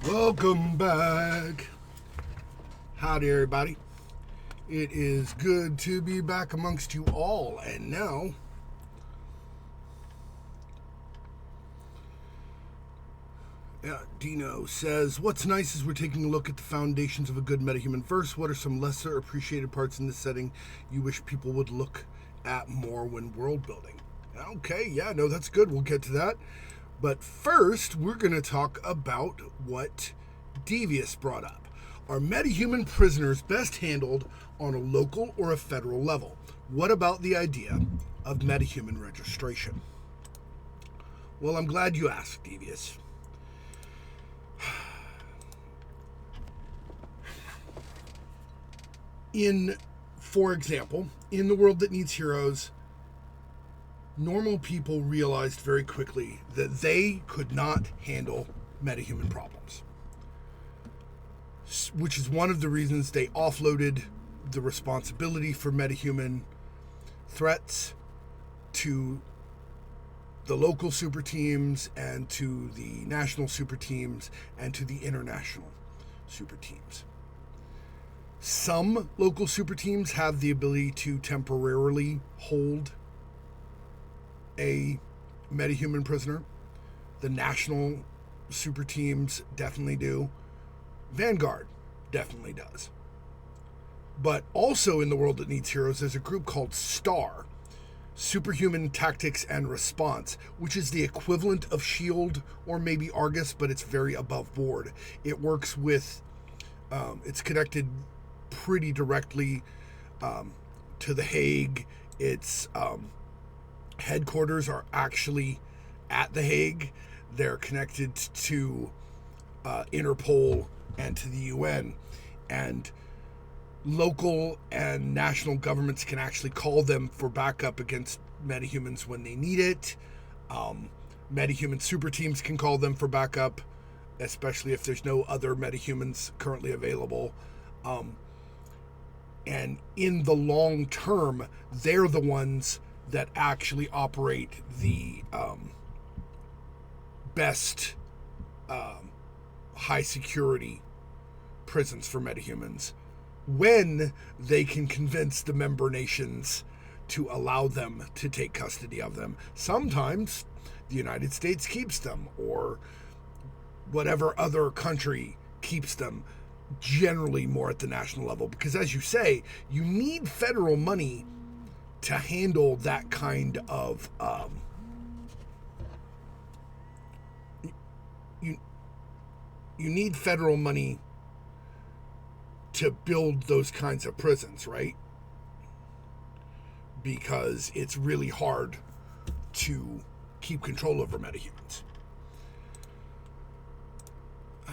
Welcome back. Howdy, everybody. It is good to be back amongst you all. And now, Dino says, what's nice is we're taking a look at the foundations of a good metahuman verse. What are some lesser appreciated parts in this setting you wish people would look at more when world building? Okay, yeah, no, that's good. We'll get to that. But first, we're going to talk about what Devious brought up. Are metahuman prisoners best handled on a local or a federal level? What about the idea of metahuman registration? Well, I'm glad you asked, Devious. For example, in the world that needs heroes, normal people realized very quickly that they could not handle metahuman problems, which is one of the reasons they offloaded the responsibility for metahuman threats to the local super teams and to the national super teams and to the international super teams. Some local super teams have the ability to temporarily hold a metahuman prisoner. The national super teams definitely do. Vanguard definitely does. But also in the world that needs heroes, there's a group called STAR, Superhuman Tactics and Response, which is the equivalent of SHIELD or maybe Argus, but it's very above board. It works with, it's connected pretty directly to The Hague. Its headquarters are actually at The Hague. They're connected to Interpol and to the UN, and local and national governments can actually call them for backup against metahumans when they need it. Metahuman super teams can call them for backup, especially if there's no other metahumans currently available. And in the long term, they're the ones that actually operate the best high security prisons for metahumans when they can convince the member nations to allow them to take custody of them. Sometimes the United States keeps them, or whatever other country keeps them, generally more at the national level, because as you say, you need federal money to handle that kind of you need federal money to build those kinds of prisons, right? Because it's really hard to keep control over metahumans.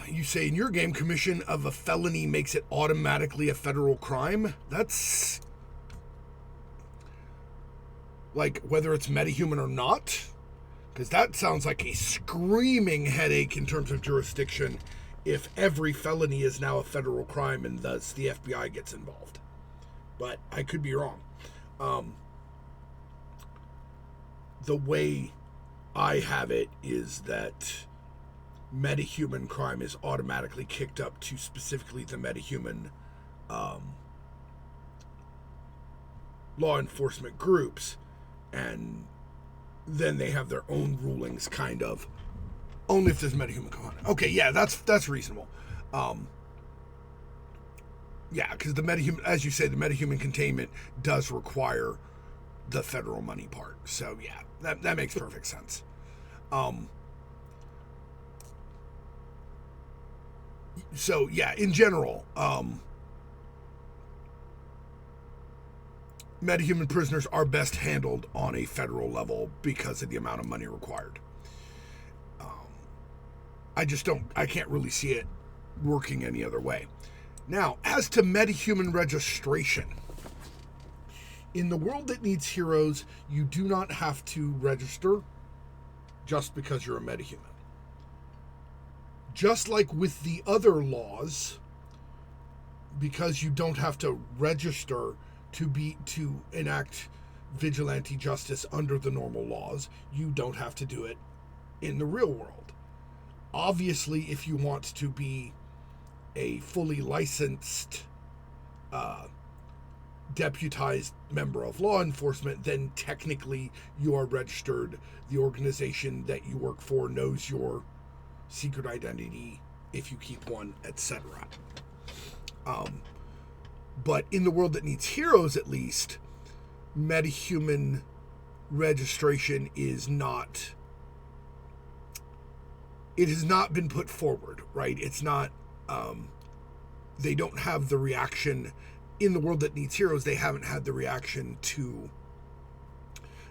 You say in your game, commission of a felony makes it automatically a federal crime. That's like whether it's metahuman or not, because that sounds like a screaming headache in terms of jurisdiction if every felony is now a federal crime and thus the FBI gets involved. But I could be wrong. The way I have it is that metahuman crime is automatically kicked up to specifically the metahuman law enforcement groups, and then they have their own rulings, kind of, only if there's metahuman component. Okay, yeah, that's reasonable. Yeah, because the metahuman, as you say, the metahuman containment does require the federal money part. So yeah, that makes perfect sense. So yeah, in general, metahuman prisoners are best handled on a federal level because of the amount of money required. I can't really see it working any other way. Now, as to metahuman registration, in the world that needs heroes, you do not have to register just because you're a metahuman. Just like with the other laws, because you don't have to register to enact vigilante justice under the normal laws, you don't have to do it in the real world. Obviously, if you want to be a fully licensed, deputized member of law enforcement, then technically you are registered. The organization that you work for knows your secret identity if you keep one, etc. But in the world that needs heroes, at least, metahuman registration is not. It has not been put forward, right? It's not. They don't have the reaction in the world that needs heroes. They haven't had the reaction to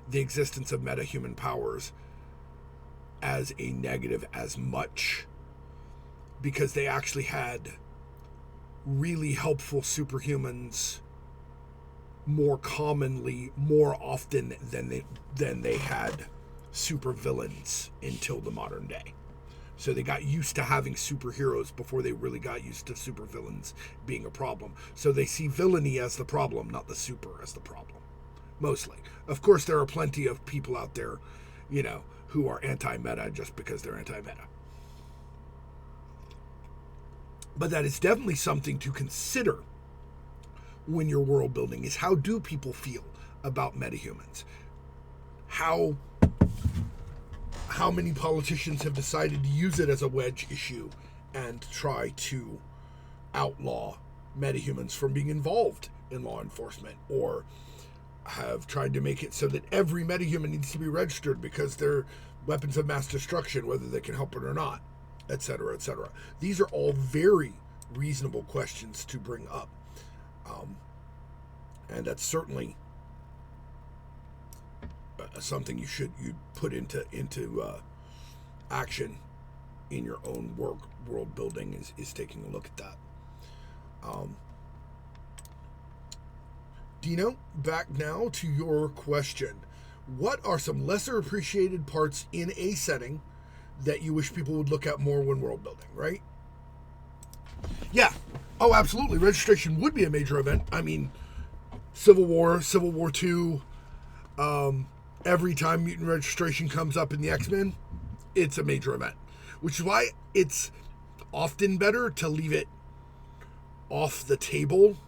the existence of metahuman powers as a negative as much, because they actually had really helpful superhumans more commonly, more often than they had supervillains until the modern day. So they got used to having superheroes before they really got used to supervillains being a problem. So they see villainy as the problem, not the super as the problem. Mostly. Of course, there are plenty of people out there, who are anti-meta just because they're anti-meta. But that is definitely something to consider when you're world building, is how do people feel about metahumans? How many politicians have decided to use it as a wedge issue and try to outlaw metahumans from being involved in law enforcement, or have tried to make it so that every metahuman needs to be registered because they're weapons of mass destruction, whether they can help it or not, etc., etc. These are all very reasonable questions to bring up. And that's certainly something you put into action in your own world building, is taking a look at that. Dino, back now to your question. What are some lesser appreciated parts in a setting that you wish people would look at more when world building, right? Yeah. Oh, absolutely. Registration would be a major event. I mean, Civil War II, every time mutant registration comes up in the X-Men, it's a major event. Which is why it's often better to leave it off the table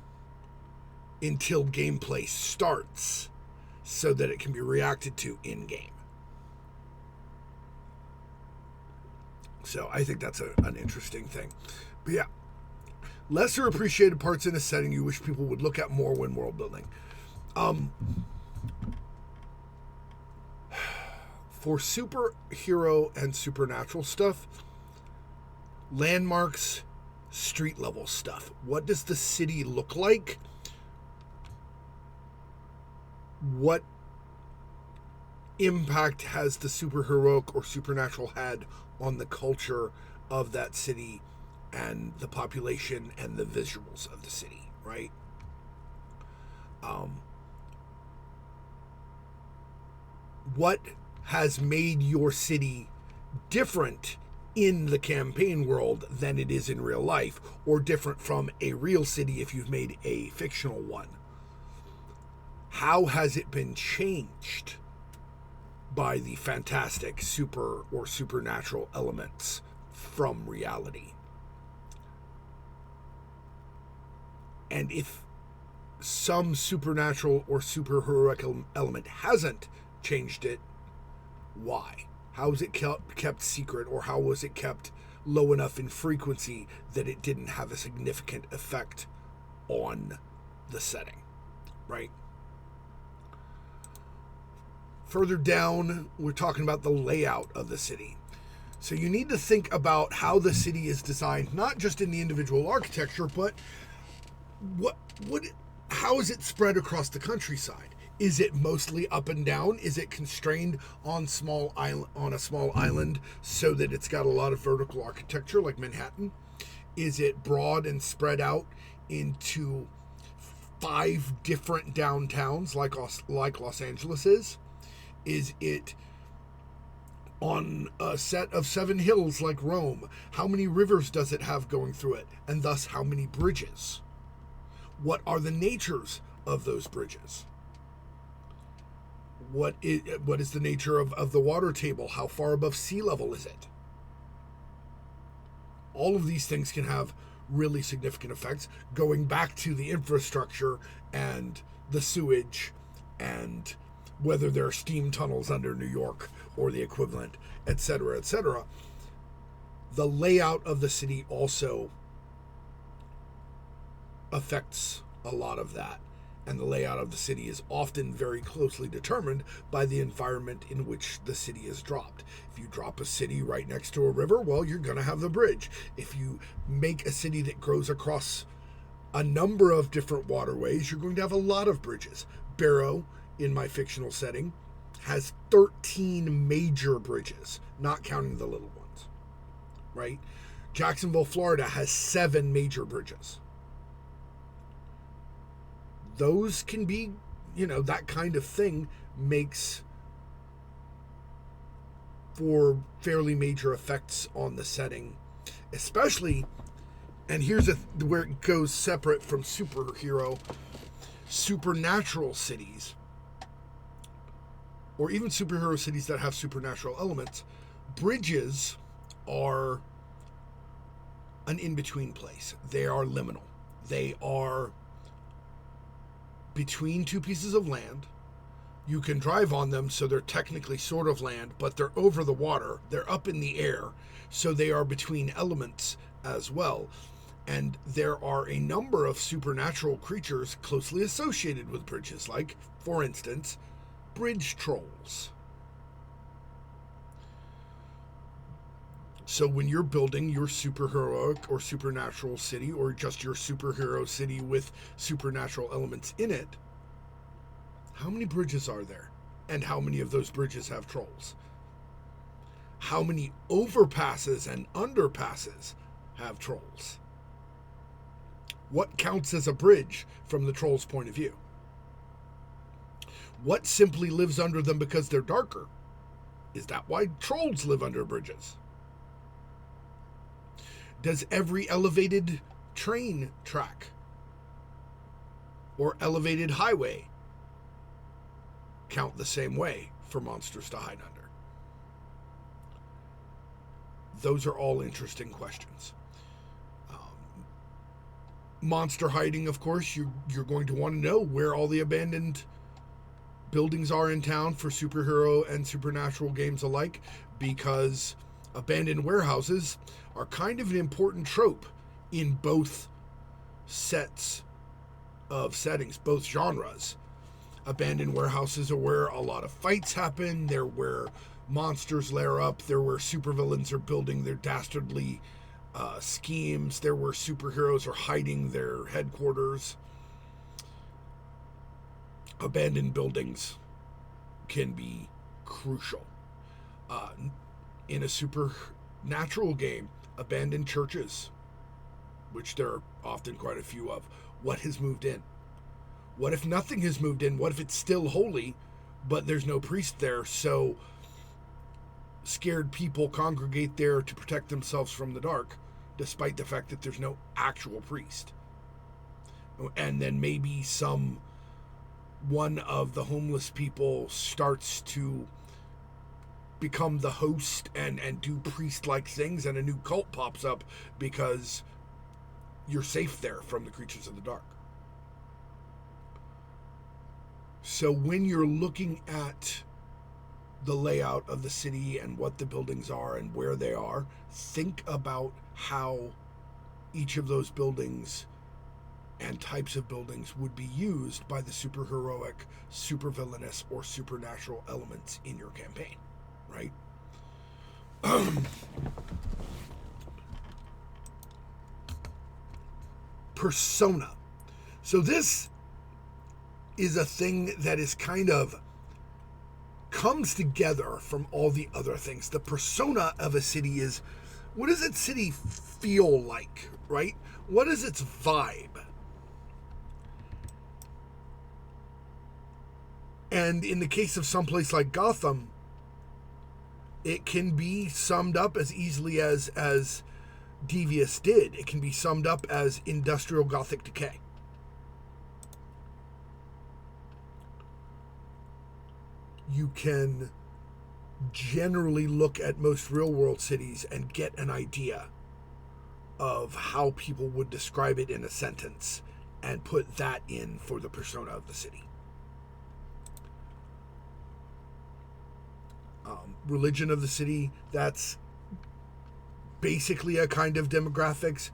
until gameplay starts, so that it can be reacted to in-game. So I think that's an interesting thing. But yeah, lesser appreciated parts in a setting you wish people would look at more when world building. For superhero and supernatural stuff, landmarks, street level stuff. What does the city look like? What impact has the superheroic or supernatural had on the culture of that city and the population and the visuals of the city, right? What has made your city different in the campaign world than it is in real life, or different from a real city if you've made a fictional one? How has it been changed by the fantastic super or supernatural elements from reality? And if some supernatural or superheroic element hasn't changed it, why? How was it kept secret, or how was it kept low enough in frequency that it didn't have a significant effect on the setting, right? Further down, we're talking about the layout of the city. So you need to think about how the city is designed, not just in the individual architecture, but how is it spread across the countryside? Is it mostly up and down? Is it constrained on a small island so that it's got a lot of vertical architecture like Manhattan? Is it broad and spread out into 5 different downtowns like Los Angeles is? Is it on a set of 7 hills like Rome? How many rivers does it have going through it? And thus, how many bridges? What are the natures of those bridges? What is the nature of the water table? How far above sea level is it? All of these things can have really significant effects, going back to the infrastructure and the sewage and whether there are steam tunnels under New York or the equivalent, etc., etc. The layout of the city also affects a lot of that. And the layout of the city is often very closely determined by the environment in which the city is dropped. If you drop a city right next to a river, well, you're going to have the bridge. If you make a city that grows across a number of different waterways, you're going to have a lot of bridges. Barrow, in my fictional setting, has 13 major bridges, not counting the little ones, right? Jacksonville, Florida has 7 major bridges. Those can be, that kind of thing makes for fairly major effects on the setting, especially, and here's where it goes separate from supernatural cities, or even superhero cities that have supernatural elements. Bridges are an in-between place. They are liminal. They are between two pieces of land. You can drive on them, so they're technically sort of land, but they're over the water. They're up in the air, so they are between elements as well. And there are a number of supernatural creatures closely associated with bridges, like, for instance, bridge trolls. So when you're building your superheroic or supernatural city, or just your superhero city with supernatural elements in it, how many bridges are there? And how many of those bridges have trolls? How many overpasses and underpasses have trolls? What counts as a bridge from the troll's point of view? What simply lives under them because they're darker? Is that why trolls live under bridges? Does every elevated train track or elevated highway count the same way for monsters to hide under? Those are all interesting questions. Monster hiding, of course, you're going to want to know where all the abandoned buildings are in town for superhero and supernatural games alike, because abandoned warehouses are kind of an important trope in both sets of settings, both genres. Abandoned warehouses are where a lot of fights happen. They're where monsters lair up. They're where supervillains are building their dastardly schemes. They're where superheroes are hiding their headquarters. Abandoned buildings can be crucial. In a supernatural game, abandoned churches, which there are often quite a few of. What has moved in? What if nothing has moved in? What if it's still holy, but there's no priest there, so scared people congregate there to protect themselves from the dark, despite the fact that there's no actual priest? And then maybe one of the homeless people starts to become the host and do priest-like things, and a new cult pops up because you're safe there from the creatures of the dark. So when you're looking at the layout of the city and what the buildings are and where they are, think about how each of those buildings and types of buildings would be used by the superheroic, supervillainous, or supernatural elements in your campaign, right? Persona. So this is a thing that is kind of comes together from all the other things. The persona of a city is, what does its city feel like, right? What is its vibe? And in the case of someplace like Gotham, it can be summed up as easily as Devious did. It can be summed up as industrial Gothic decay. You can generally look at most real-world cities and get an idea of how people would describe it in a sentence and put that in for the persona of the city. Religion of the city, that's basically a kind of demographics.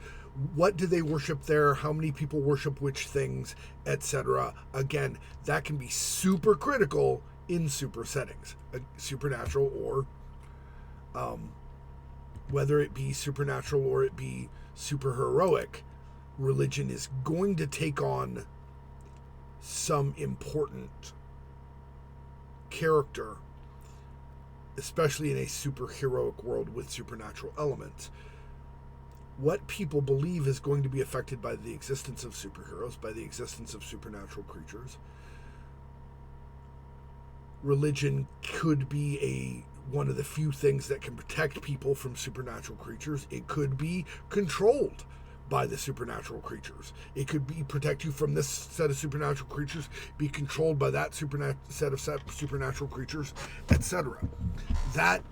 What do they worship there? How many people worship which things, etc. Again, that can be super critical in super settings, supernatural or whether it be supernatural or it be superheroic. Religion is going to take on some important character, especially in a superheroic world with supernatural elements. What people believe is going to be affected by the existence of superheroes, by the existence of supernatural creatures. Religion could be one of the few things that can protect people from supernatural creatures. It could be controlled by the supernatural creatures. It could be protect you from this set of supernatural creatures, be controlled by that set of supernatural creatures, etc. That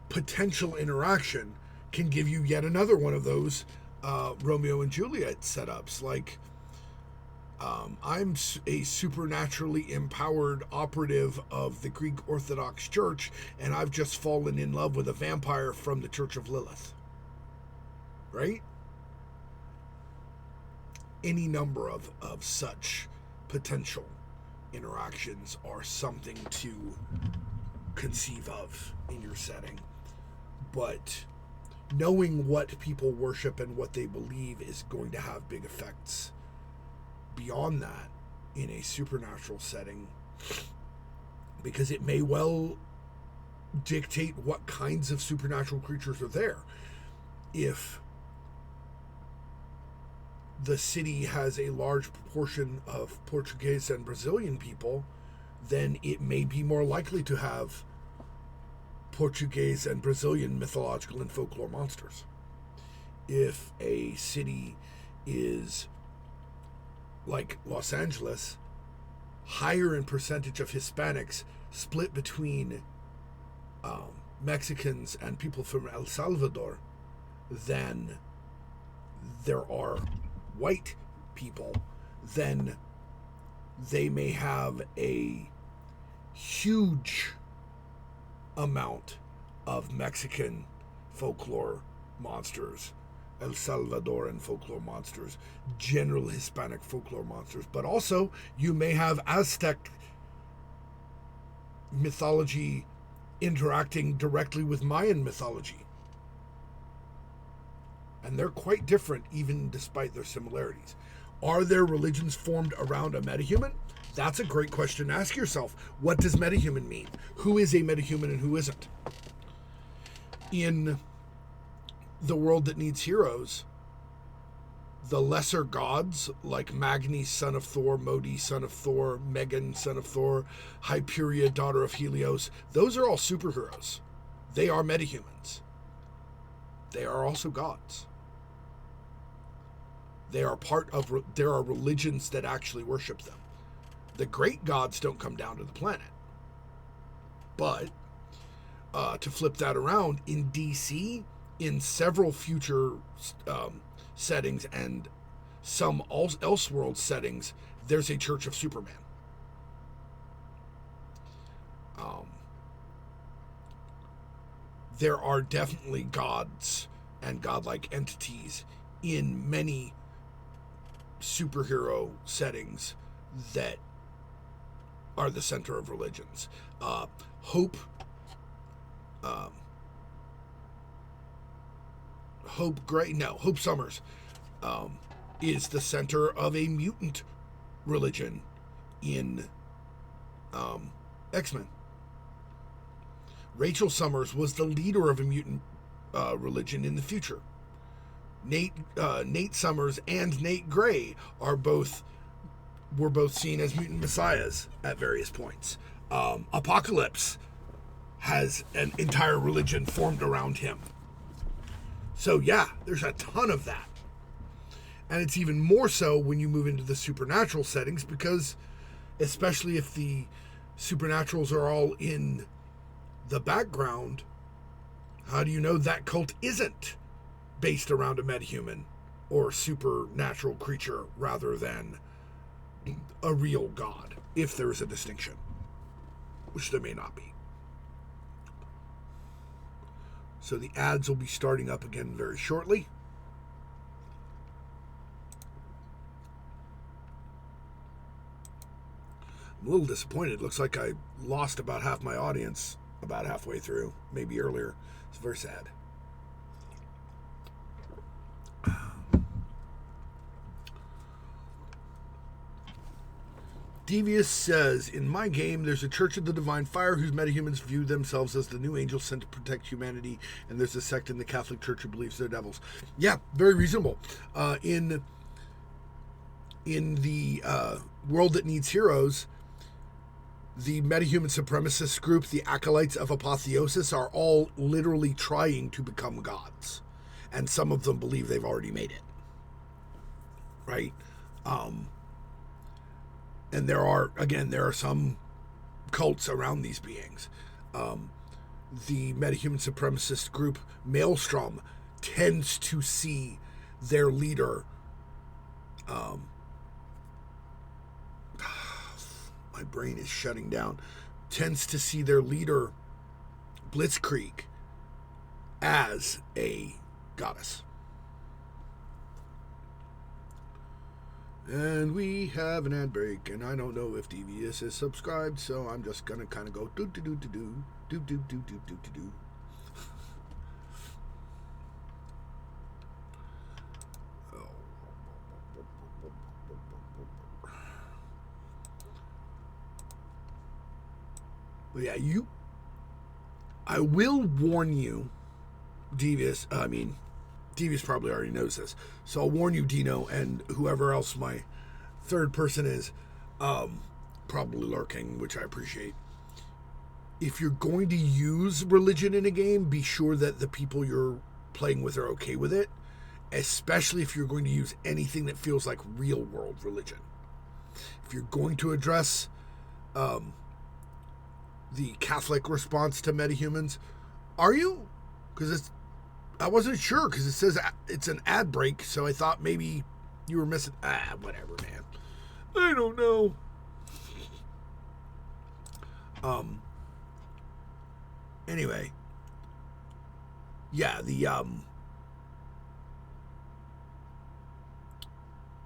potential interaction can give you yet another one of those Romeo and Juliet setups, like I'm a supernaturally empowered operative of the Greek Orthodox Church, and I've just fallen in love with a vampire from the Church of Lilith. Right? Any number of such potential interactions are something to conceive of in your setting. But knowing what people worship and what they believe is going to have big effects beyond that in a supernatural setting, because it may well dictate what kinds of supernatural creatures are there. If the city has a large proportion of Portuguese and Brazilian people, then it may be more likely to have Portuguese and Brazilian mythological and folklore monsters. If a city is like Los Angeles, higher in percentage of Hispanics, split between Mexicans and people from El Salvador, than there are white people, then they may have a huge amount of Mexican folklore monsters, El Salvadoran folklore monsters, general Hispanic folklore monsters, but also you may have Aztec mythology interacting directly with Mayan mythology. And they're quite different, even despite their similarities. Are there religions formed around a metahuman? That's a great question to ask yourself. What does metahuman mean? Who is a metahuman and who isn't? In the world that needs heroes, the lesser gods, like Magni, son of Thor, Modi, son of Thor, Megan, son of Thor, Hyperia, daughter of Helios, those are all superheroes. They are metahumans. They are also gods. There are religions that actually worship them. The great gods don't come down to the planet. But to flip that around, in DC, in several future settings and some Elseworld settings, there's a Church of Superman. There are definitely gods and godlike entities in many superhero settings that are the center of religions. Hope Summers is the center of a mutant religion in X-Men. Rachel Summers was the leader of a mutant religion in the future. Nate Summers and Nate Gray were both seen as mutant messiahs at various points. Apocalypse has an entire religion formed around him. So yeah, there's a ton of that. And it's even more so when you move into the supernatural settings, because especially if the supernaturals are all in the background, how do you know that cult isn't based around a metahuman or supernatural creature rather than a real god, if there is a distinction, which there may not be. So the ads will be starting up again very shortly. I'm a little disappointed. It looks like I lost about half my audience about halfway through, maybe earlier. It's very sad. Devious says, in my game, there's a Church of the Divine Fire whose metahumans view themselves as the new angels sent to protect humanity, and there's a sect in the Catholic Church who believes they're devils. Yeah, very reasonable. In the world that needs heroes, the metahuman supremacist group, the Acolytes of Apotheosis, are all literally trying to become gods. And some of them believe they've already made it. Right? And there are some cults around these beings. The metahuman supremacist group, Maelstrom, tends to see their leader... my brain is shutting down, tends to see their leader, Blitzkrieg, as a goddess. And we have an ad break, and I don't know if Devious is subscribed, so I'm just gonna kind of go do. But yeah, I will warn you, Devious probably already knows this, so I'll warn you, Dino, and whoever else my third person is, probably lurking, which I appreciate. If you're going to use religion in a game, be sure that the people you're playing with are okay with it, especially if you're going to use anything that feels like real-world religion. If you're going to address... the Catholic response to metahumans, are you? Because I wasn't sure, because it says it's an ad break, so I thought maybe you were missing. Whatever, man. I don't know. Anyway, yeah,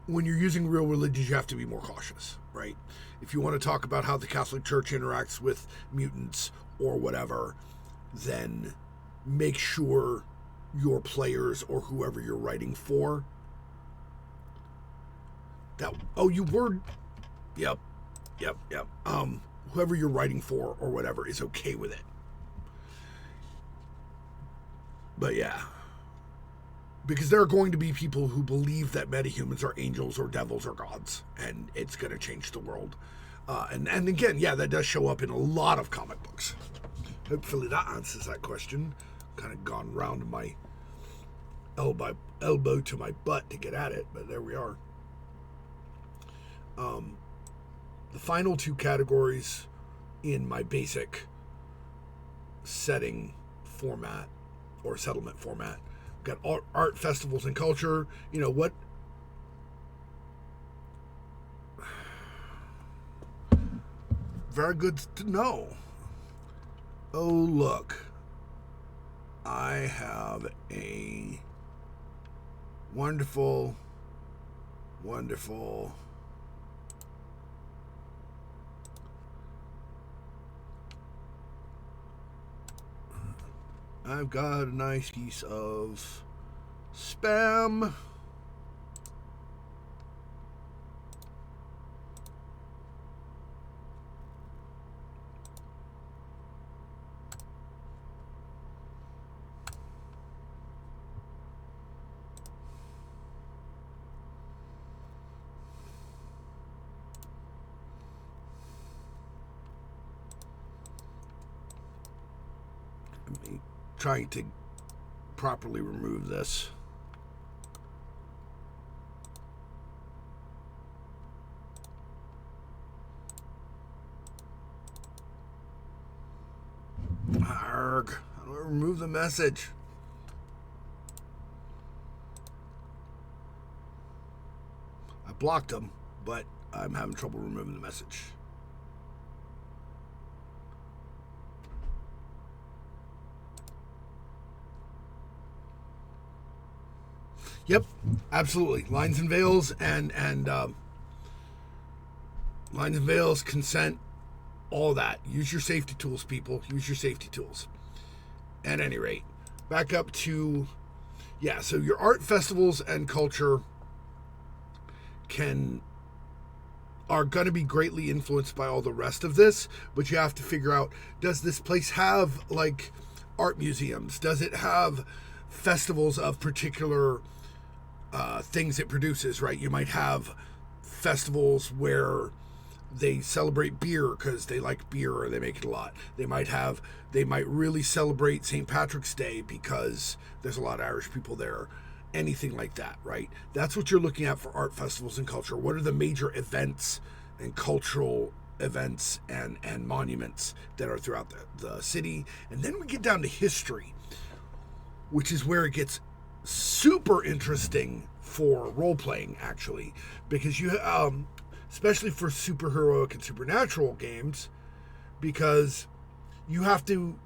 when you're using real religions, you have to be more cautious, right? If you want to talk about how the Catholic Church interacts with mutants or whatever, then make sure your players or whoever you're writing for whoever you're writing for or whatever is okay with it. But yeah, because there are going to be people who believe that metahumans are angels or devils or gods, and it's going to change the world. And again, yeah, that does show up in a lot of comic books. Hopefully that answers that question. Kind of gone round my elbow to my butt to get at it, but there we are. The final two categories in my basic setting format or settlement format. We've got art, festivals, and culture. You know what? Very good to know. Oh, look. I have a wonderful I've got a nice piece of spam. Trying to properly remove this. Arg. How do I remove the message? blocked them, but I'm having trouble removing the message. Yep, absolutely. Lines and veils and lines and veils, consent, all that. Use your safety tools, people. Use your safety tools. At any rate, back up to, yeah, so your art festivals and culture are going to be greatly influenced by all the rest of this, but you have to figure out, does this place have, like, art museums? Does it have festivals of particular things it produces, right? You might have festivals where they celebrate beer because they like beer or they make it a lot. They might really celebrate St. Patrick's Day because there's a lot of Irish people there. Anything like that, right? That's what you're looking at for art festivals and culture. What are the major events and cultural events and monuments that are throughout the city? And then we get down to history, which is where it gets super interesting for role-playing, actually, because you especially for superheroic and supernatural games, because you have to,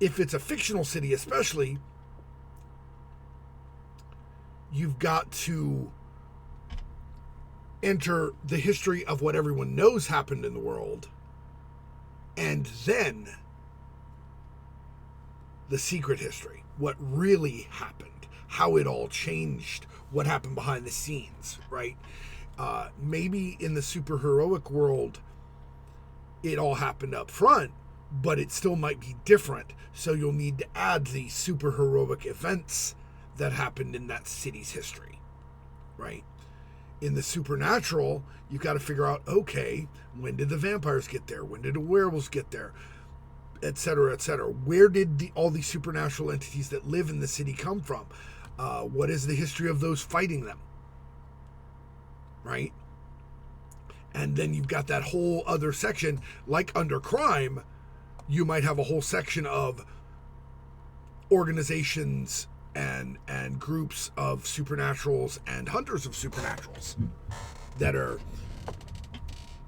if it's a fictional city especially, you've got to enter the history of what everyone knows happened in the world, and then the secret history, what really happened, how it all changed, what happened behind the scenes, right? Maybe in the superheroic world, it all happened up front, but it still might be different. So you'll need to add the superheroic events that happened in that city's history, right? In the supernatural, you've got to figure out, okay, when did the vampires get there? When did the werewolves get there? Et cetera, et cetera. Where did all these supernatural entities that live in the city come from? What is the history of those fighting them? Right? And then you've got that whole other section, like under crime, you might have a whole section of organizations and groups of supernaturals and hunters of supernaturals that are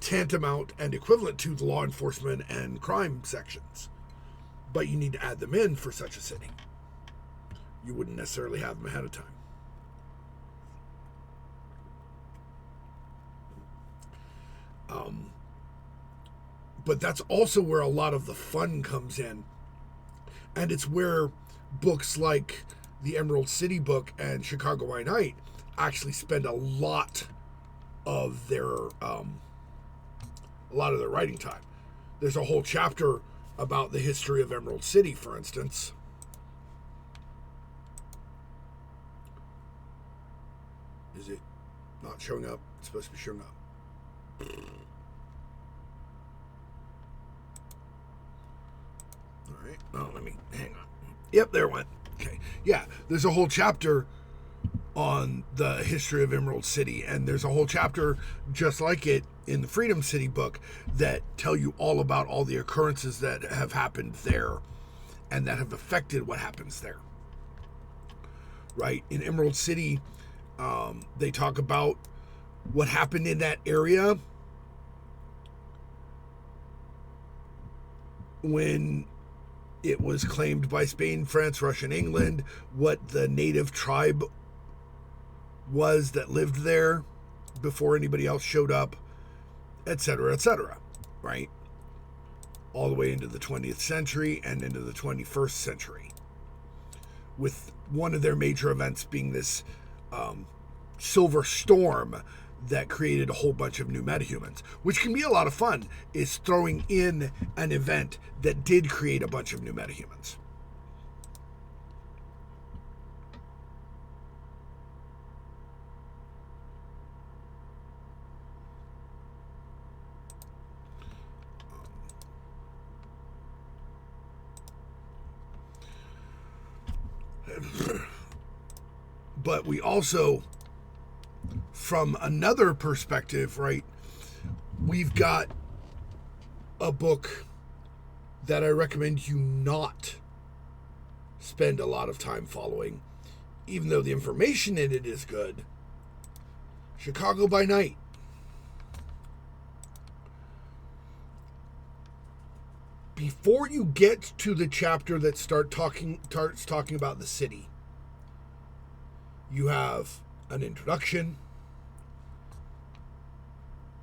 tantamount and equivalent to the law enforcement and crime sections. But you need to add them in for such a city. You wouldn't necessarily have them ahead of time. But that's also where a lot of the fun comes in. And it's where books like the Emerald City book and Chicago by Night actually spend a lot of their writing time. There's a whole chapter about the history of Emerald City, for instance. Is it not showing up? It's supposed to be showing up. All right. Oh, let me hang on. Yep, there it went. Okay. Yeah, there's a whole chapter on the history of Emerald City, and there's a whole chapter just like it in the Freedom City book that tell you all about all the occurrences that have happened there and that have affected what happens there. Right? In Emerald City, they talk about what happened in that area when it was claimed by Spain, France, Russia, and England, what the native tribe was that lived there before anybody else showed up, etc., right? All the way into the 20th century and into the 21st century, with one of their major events being this silver storm that created a whole bunch of new metahumans, which can be a lot of fun, is throwing in an event that did create a bunch of new metahumans. But we also, from another perspective, right, we've got a book that I recommend you not spend a lot of time following, even though the information in it is good. Chicago by Night. Before you get to the chapter that starts talking about the city, you have an introduction.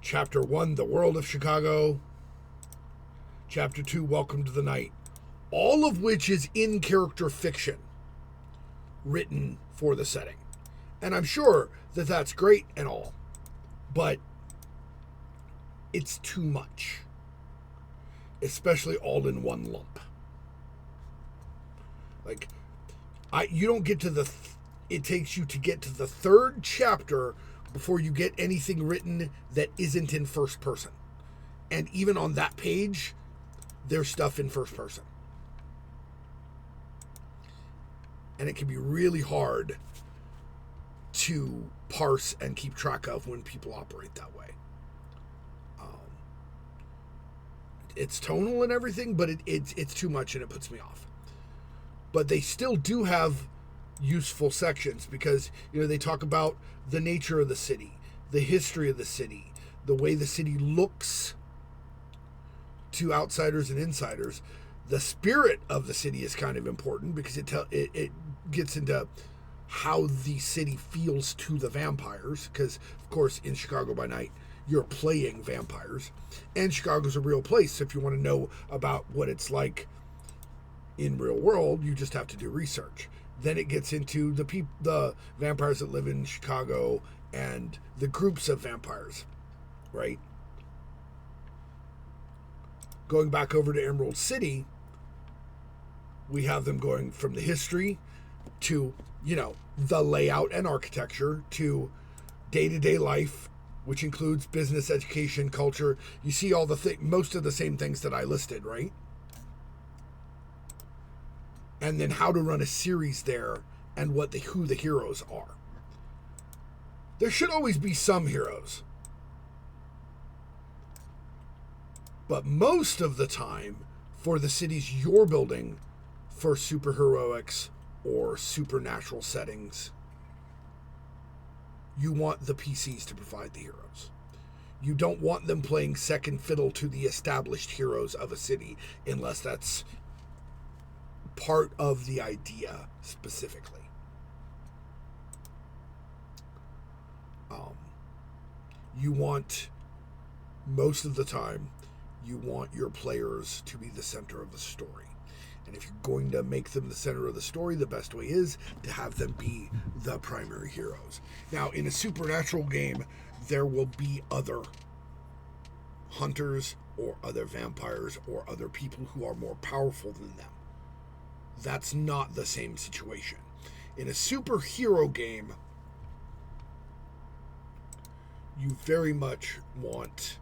Chapter 1, The World of Chicago. Chapter 2, Welcome to the Night. All of which is in-character fiction written for the setting. And I'm sure that that's great and all, but it's too much. Especially all in one lump. Like, you don't get to it takes you to get to the third chapter before you get anything written that isn't in first person. And even on that page, there's stuff in first person. And it can be really hard to parse and keep track of when people operate that way. It's tonal and everything, but it's too much and it puts me off. But they still do have useful sections because, they talk about the nature of the city, the history of the city, the way the city looks to outsiders and insiders. The spirit of the city is kind of important because it gets into how the city feels to the vampires. Because, of course, in Chicago by Night, you're playing vampires. And Chicago's a real place. So if you want to know about what it's like in real world, you just have to do research. Then it gets into the vampires that live in Chicago and the groups of vampires, right? Going back over to Emerald City, we have them going from the history to, the layout and architecture to day-to-day life, which includes business, education, culture. You see all most of the same things that I listed, right? And then how to run a series there and who the heroes are. There should always be some heroes. But most of the time, for the cities you're building, for superheroics or supernatural settings, you want the PCs to provide the heroes. You don't want them playing second fiddle to the established heroes of a city unless that's part of the idea specifically. You want, most of the time, you want your players to be the center of the story. And if you're going to make them the center of the story, the best way is to have them be the primary heroes. Now, in a supernatural game, there will be other hunters or other vampires or other people who are more powerful than them. That's not the same situation. In a superhero game, you very much want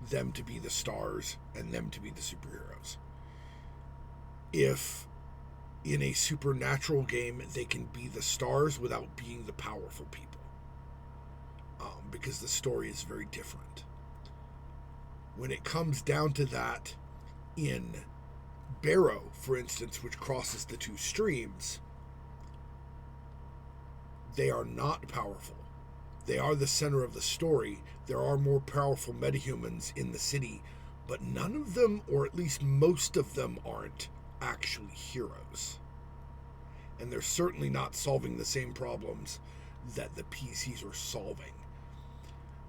them to be the stars and them to be the superheroes. If in a supernatural game they can be the stars without being the powerful people, because the story is very different. When it comes down to that, in Barrow, for instance, which crosses the two streams, they are not powerful. They are the center of the story. There are more powerful metahumans in the city, but none of them, or at least most of them, aren't actually heroes. And they're certainly not solving the same problems that the PCs are solving.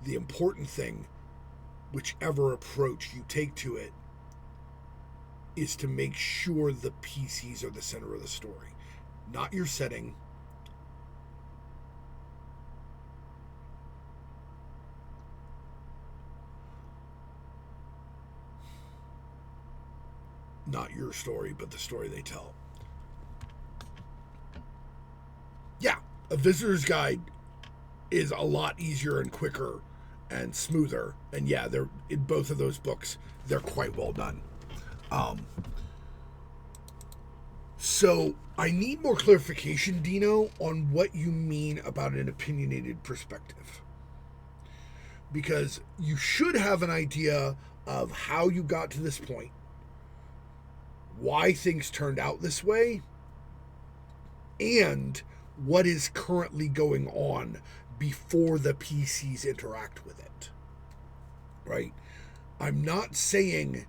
The important thing, whichever approach you take to it, is to make sure the PCs are the center of the story. Not your setting. Not your story, but the story they tell. Yeah, a visitor's guide is a lot easier and quicker and smoother. And yeah, they're in both of those books, they're quite well done. So I need more clarification, Dino, on what you mean about an opinionated perspective. Because you should have an idea of how you got to this point, why things turned out this way, and what is currently going on before the PCs interact with it, right? I'm not saying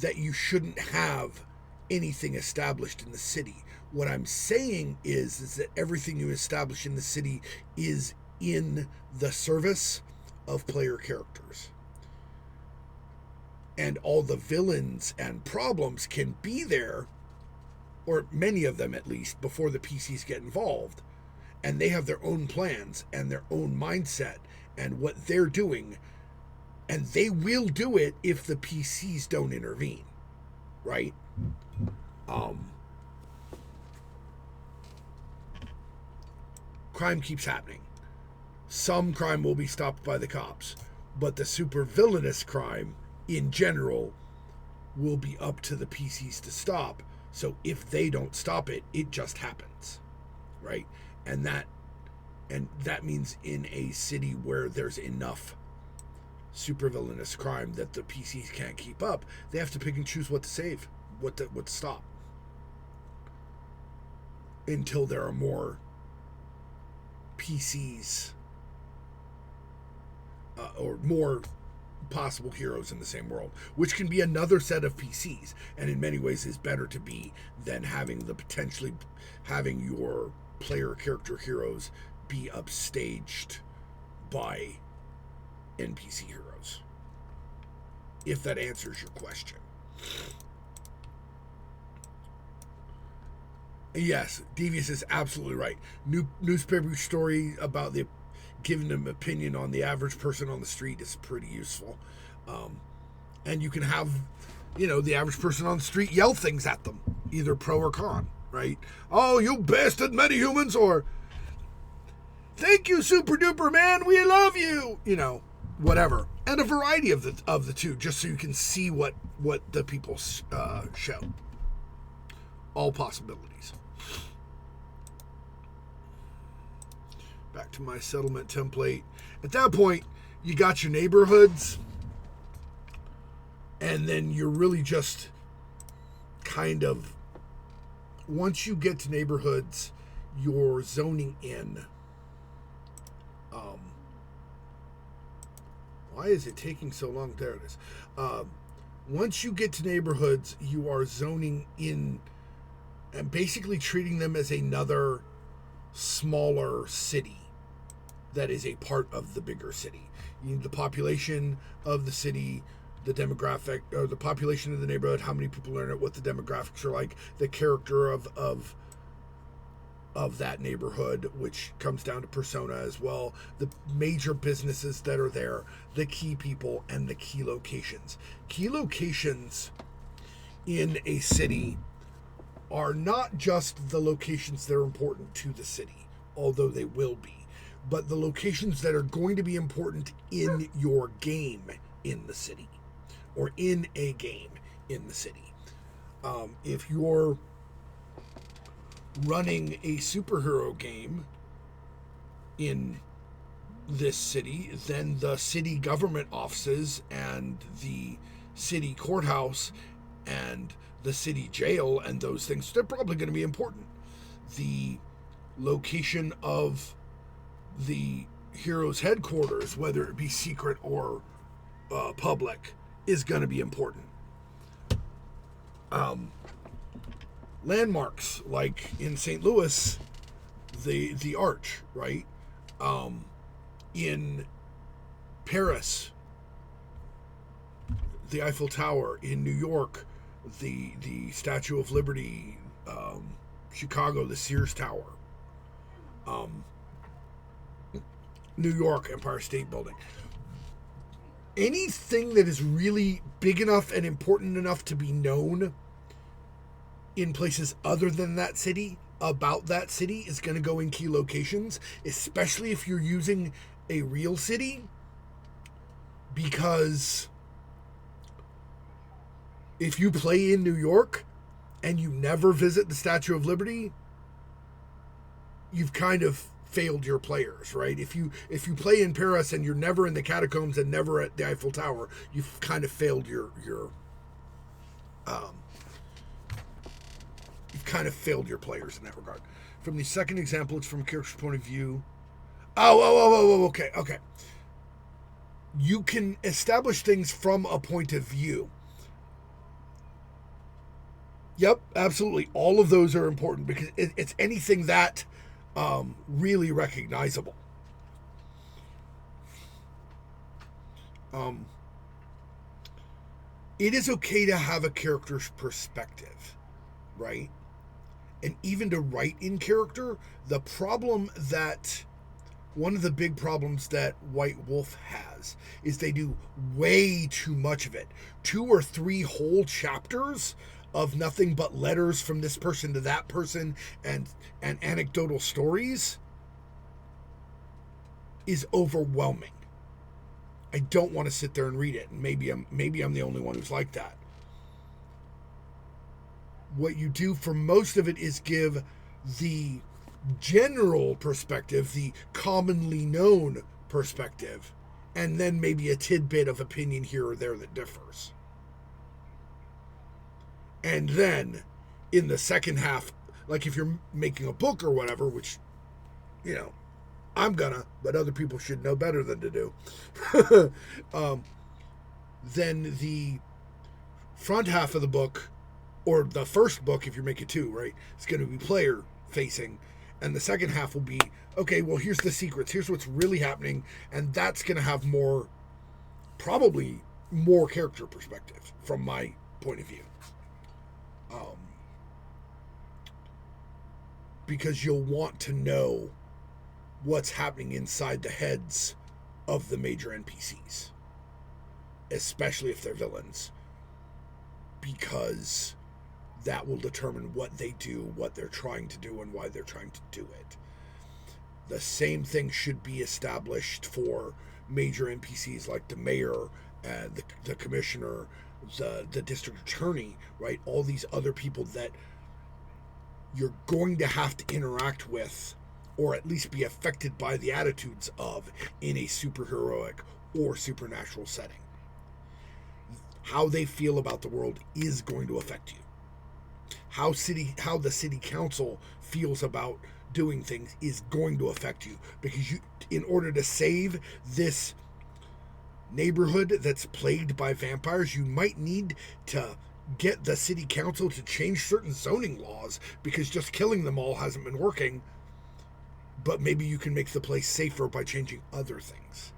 that you shouldn't have anything established in the city. What I'm saying is that everything you establish in the city is in the service of player characters. And all the villains and problems can be there, or many of them at least, before the PCs get involved. And they have their own plans and their own mindset and what they're doing. And they will do it if the PCs don't intervene, right? Crime keeps happening. Some crime will be stopped by the cops, but the supervillainous crime in general will be up to the PCs to stop. So if they don't stop it, it just happens, right? And that means in a city where there's enough supervillainous crime that the PCs can't keep up, they have to pick and choose what to save, what to stop, until there are more PCs or more possible heroes in the same world, which can be another set of PCs, and in many ways is better to be than having your player character heroes be upstaged by NPC heroes, if that answers your question. Yes, Devious is absolutely right. Newspaper story about giving them opinion on the average person on the street is pretty useful. And you can have, the average person on the street yell things at them, either pro or con, right? Oh, you bastard metahumans, or thank you, super duper man, we love you, whatever. And a variety of the two, just so you can see what the people show. All possibilities. Back to my settlement template. At that point, you got your neighborhoods, and then you're really just kind of, once you get to neighborhoods, you're zoning in. Why is it taking so long? There it is. Once you get to neighborhoods, you are zoning in and basically treating them as another smaller city that is a part of the bigger city. You need the population of the city, the demographic, or the population of the neighborhood, how many people are in it, what the demographics are like, the character of that neighborhood, which comes down to persona as well, the major businesses that are there, the key people, and the key locations. Key locations in a city are not just the locations that are important to the city, although they will be, but the locations that are going to be important in your game in the city, or in a game in the city. If you're running a superhero game in this city, then the city government offices and the city courthouse and the city jail and those things, they're probably going to be important. The location of the hero's headquarters, whether it be secret or public, is going to be important. Landmarks, like in St. Louis, the Arch, right? In Paris, the Eiffel Tower. In New York, the Statue of Liberty. Chicago, the Sears Tower. New York, Empire State Building. Anything that is really big enough and important enough to be known in places other than that city, about that city, is going to go in key locations, especially if you're using a real city, because if you play in New York and you never visit the Statue of Liberty, you've kind of failed your players, right? If you play in Paris and you're never in the catacombs and never at the Eiffel Tower, you've kind of failed your you've kind of failed your players in that regard. From the second example, it's from a character's point of view. Okay. You can establish things from a point of view. Yep, absolutely. All of those are important because it's anything that really recognizable. Um, it is okay to have a character's perspective, right? And even to write in character, the problem that one of the big problems that White Wolf has is they do way too much of it. 2 or 3 whole chapters of nothing but letters from this person to that person and anecdotal stories is overwhelming. I don't want to sit there and read it. And maybe I'm the only one who's like that. What you do for most of it is give the general perspective, the commonly known perspective, and then maybe a tidbit of opinion here or there that differs. And then in the second half, like if you're making a book or whatever, which, you know, I'm gonna, but other people should know better than to do, then the front half of the book, or the first book, if you're making 2, right, it's going to be player facing. And the second half will be, okay, well, here's the secrets. Here's what's really happening. And that's going to have probably more character perspective from my point of view. Because you'll want to know what's happening inside the heads of the major NPCs, especially if they're villains, because that will determine what they do, what they're trying to do, and why they're trying to do it. The same thing should be established for major NPCs like the mayor, the commissioner, the district attorney, right? All these other people that you're going to have to interact with, or at least be affected by the attitudes of, in a superheroic or supernatural setting. How they feel about the world is going to affect you. How the city council feels about doing things is going to affect you, because in order to save this neighborhood that's plagued by vampires, you might need to get the city council to change certain zoning laws, because just killing them all hasn't been working. But maybe you can make the place safer by changing other things.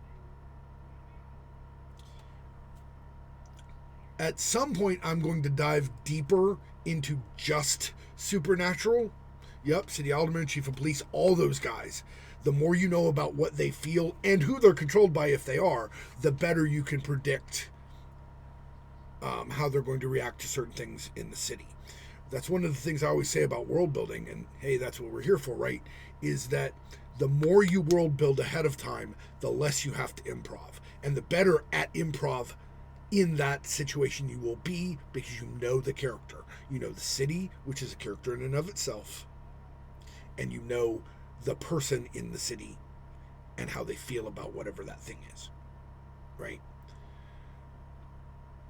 At some point, I'm going to dive deeper into just supernatural. Yep, city alderman, chief of police, all those guys. The more you know about what they feel and who they're controlled by, if they are, the better you can predict how they're going to react to certain things in the city. That's one of the things I always say about world building, and hey, that's what we're here for, right? Is that the more you world build ahead of time, the less you have to improv. And the better at improv in that situation you will be, because you know the character. You know the city, which is a character in and of itself, and you know the person in the city and how they feel about whatever that thing is, right?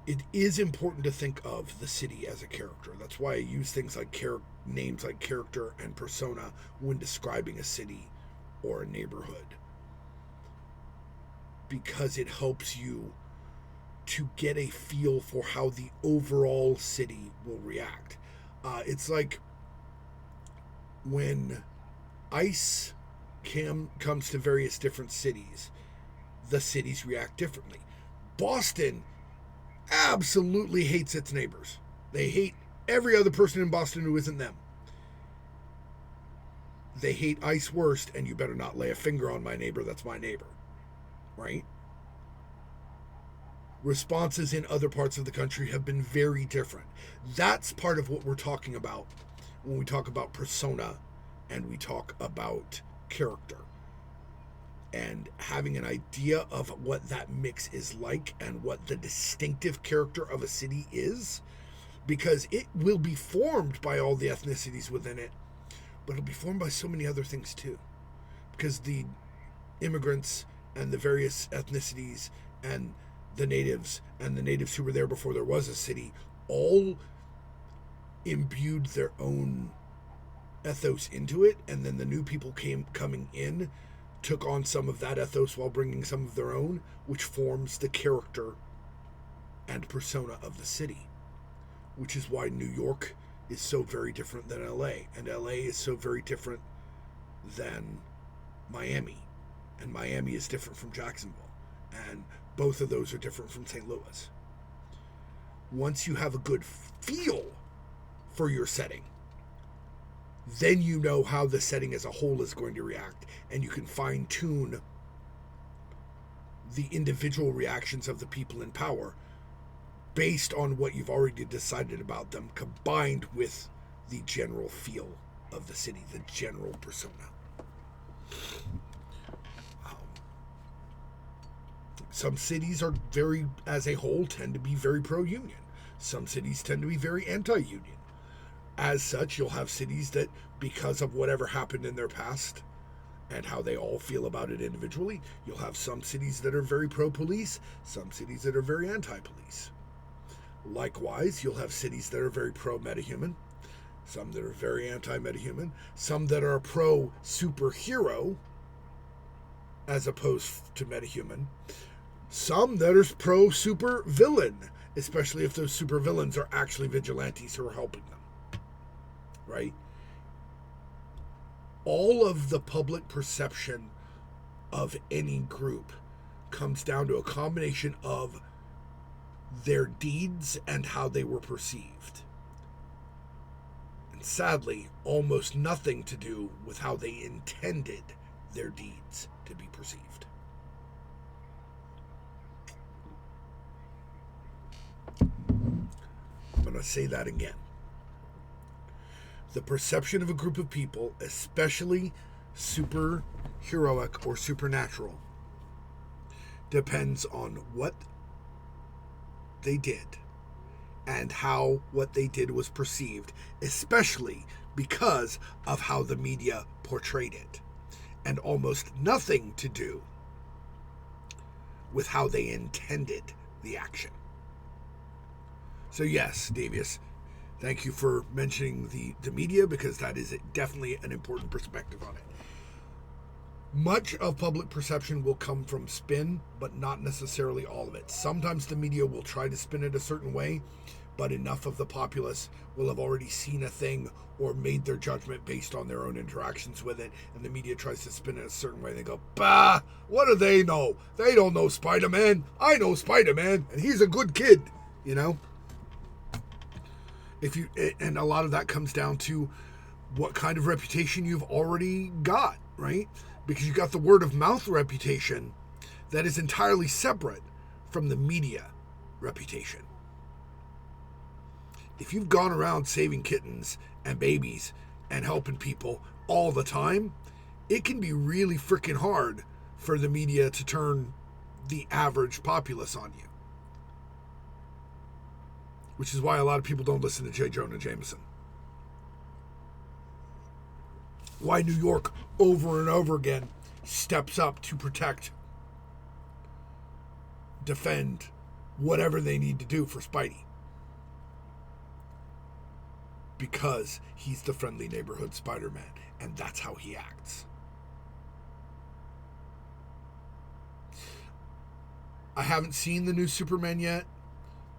It is important to think of the city as a character. That's why I use things like names like character and persona when describing a city or a neighborhood, because it helps you to get a feel for how the overall city will react. It's like when ice comes to various different cities, the cities react differently. Boston absolutely hates its neighbors. They hate every other person in Boston who isn't them. They hate ice worst, and you better not lay a finger on my neighbor. That's my neighbor, right? Responses in other parts of the country have been very different. That's part of what we're talking about when we talk about persona and we talk about character, and having an idea of what that mix is like and what the distinctive character of a city is, because it will be formed by all the ethnicities within it, but it'll be formed by so many other things too, because the immigrants and the various ethnicities and the natives who were there before there was a city all imbued their own ethos into it, and then the new people coming in took on some of that ethos while bringing some of their own, which forms the character and persona of the city, which is why New York is so very different than LA, and LA is so very different than Miami, and Miami is different from Jacksonville, and both of those are different from St. Louis. Once you have a good feel for your setting, then you know how the setting as a whole is going to react, and you can fine-tune the individual reactions of the people in power based on what you've already decided about them, combined with the general feel of the city, the general persona. Some cities are very, as a whole, tend to be very pro-union. Some cities tend to be very anti-union. As such, you'll have cities that, because of whatever happened in their past and how they all feel about it individually, you'll have some cities that are very pro-police, some cities that are very anti-police. Likewise, you'll have cities that are very pro-metahuman, some that are very anti-metahuman, some that are pro-superhero as opposed to metahuman, some that are pro-supervillain, especially if those supervillains are actually vigilantes who are helping them, right? All of the public perception of any group comes down to a combination of their deeds and how they were perceived. And sadly, almost nothing to do with how they intended their deeds to be perceived. I'm going to say that again. The perception of a group of people, especially superheroic or supernatural, depends on what they did and how what they did was perceived, especially because of how the media portrayed it, and almost nothing to do with how they intended the action. So yes, Davius, thank you for mentioning the media, because that is definitely an important perspective on it. Much of public perception will come from spin, but not necessarily all of it. Sometimes the media will try to spin it a certain way, but enough of the populace will have already seen a thing or made their judgment based on their own interactions with it, and the media tries to spin it a certain way. They go, bah, what do they know? They don't know Spider-Man. I know Spider-Man, and he's a good kid, you know? And a lot of that comes down to what kind of reputation you've already got, right? Because you got the word of mouth reputation that is entirely separate from the media reputation. If you've gone around saving kittens and babies and helping people all the time, it can be really freaking hard for the media to turn the average populace on you. Which is why a lot of people don't listen to J. Jonah Jameson. Why New York over and over again steps up to protect, defend, whatever they need to do for Spidey. Because he's the friendly neighborhood Spider-Man, and that's how he acts. I haven't seen the new Superman yet,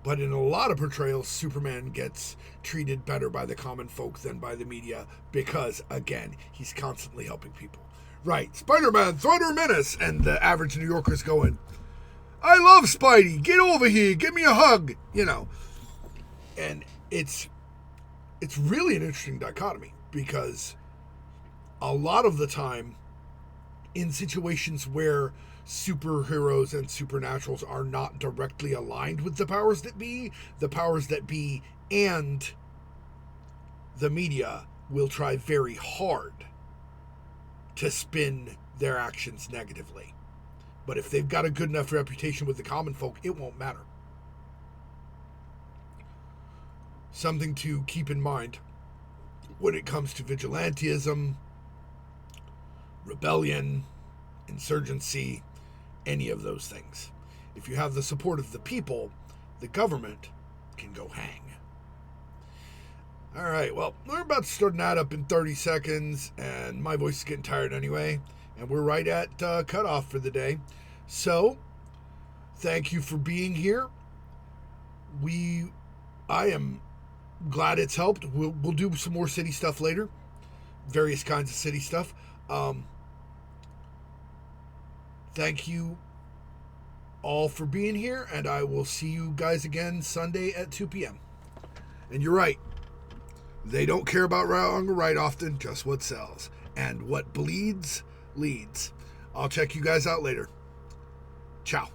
but in a lot of portrayals, Superman gets treated better by the common folk than by the media because, again, he's constantly helping people. Right, Spider-Man, threat or menace, and the average New Yorker's going, I love Spidey, get over here, give me a hug, you know. And it's really an interesting dichotomy, because a lot of the time, in situations where superheroes and supernaturals are not directly aligned with the powers that be and the media will try very hard to spin their actions negatively. But if they've got a good enough reputation with the common folk, it won't matter. Something to keep in mind when it comes to vigilantism, rebellion, insurgency, any of those things. If you have the support of the people, the government can go hang. All right, well, we're about to start an ad up in 30 seconds, and my voice is getting tired anyway. And we're right at cutoff for the day. So, thank you for being here. I am glad it's helped. We'll do some more city stuff later. Various kinds of city stuff. Thank you all for being here, and I will see you guys again Sunday at 2 p.m. And you're right. They don't care about wrong or right often, just what sells. And what bleeds, leads. I'll check you guys out later. Ciao.